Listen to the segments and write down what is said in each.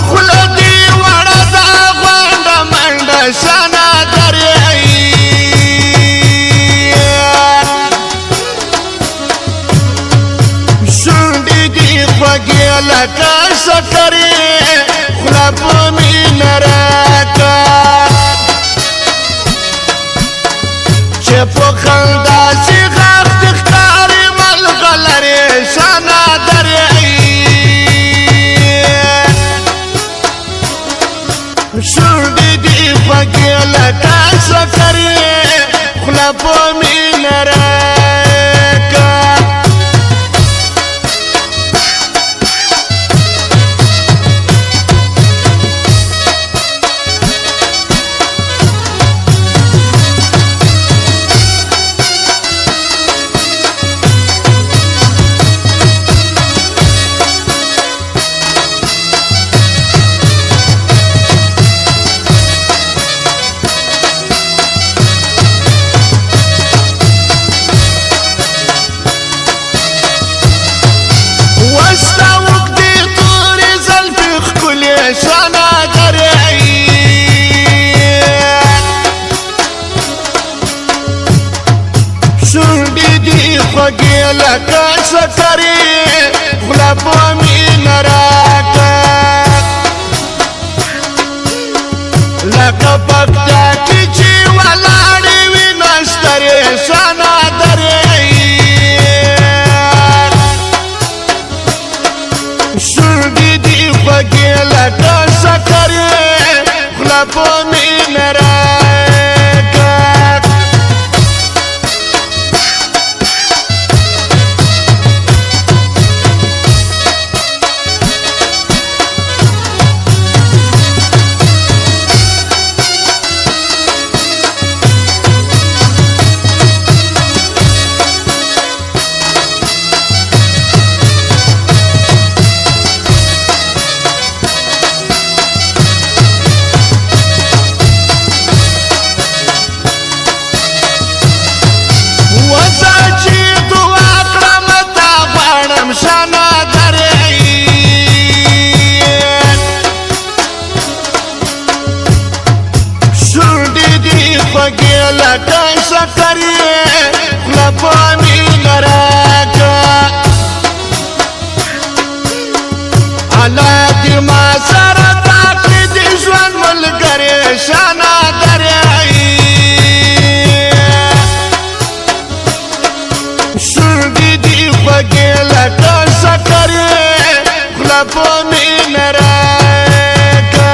خوله دې وړه دا غونډه منډه شانه درېږي شونډې دې خوږې لکه شکرې خوله په مینه راکړه چې په خندا شي غاښ دې ښکاري ملغلرې شانه درېږي شونډې دې خوږې لکه شکرې خوله په مینه راکړه خوږې لکه شکرې خوله په مینه راکړه لکه پکتیا کې چې ولاړې وي نسترې شانه درېږي شونډې دې خوږې لکه شکرې خوله په مینه راکړه خوږې لکه شکرې خوله په مینه راکړه الله دې ما سره تا کړي د ژوند ملګرې شانه درېږي شونډې دې خوږې لکه شکرې خوله په مینه راکړه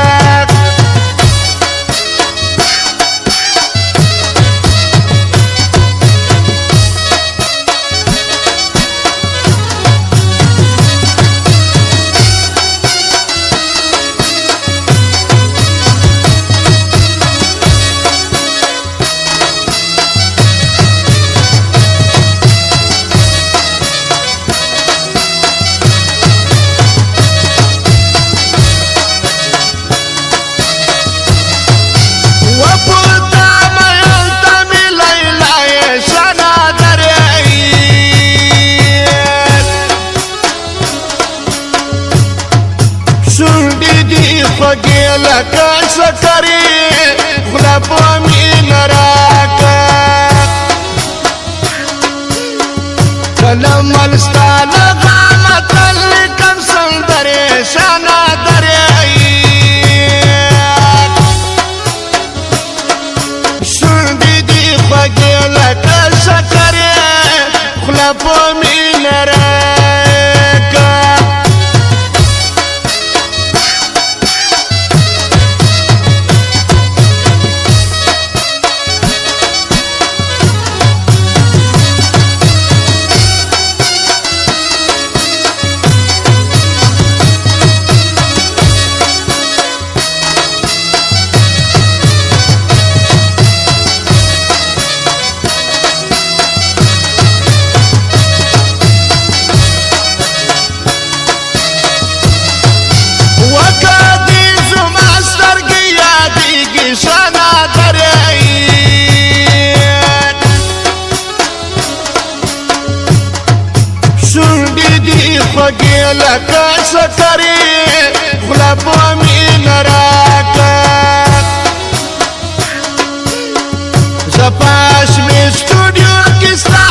خوږې لکه شکرې خوله په مینه راکړه کله مل ستا له غمه تل لیکم سندرې شانه درېږي شونډې دې خوږې لکه شکرې خوله په مینه راکړه خوږې لکه شکرې خلا په مینه راکړه زپاش می سټوډیو کې ستا